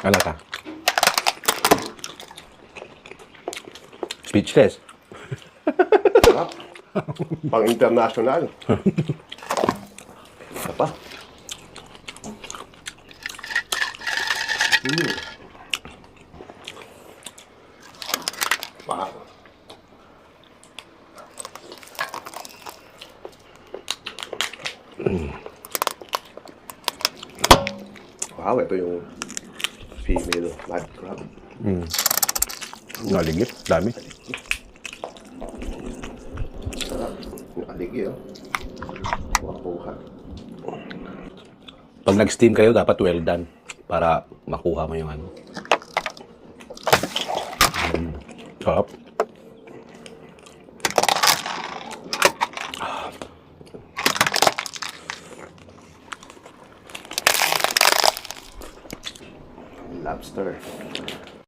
Ano ka? Speechless. Sarap. Pang-international. Apa? Wow. Wow, ito yung female mud crab. Naligit. Dami. Sarap. Yung aligi, oh. Wapuha. Pag nag-steam kayo, dapat well done. Para makuha mo yung ano. Sarap. Lobster.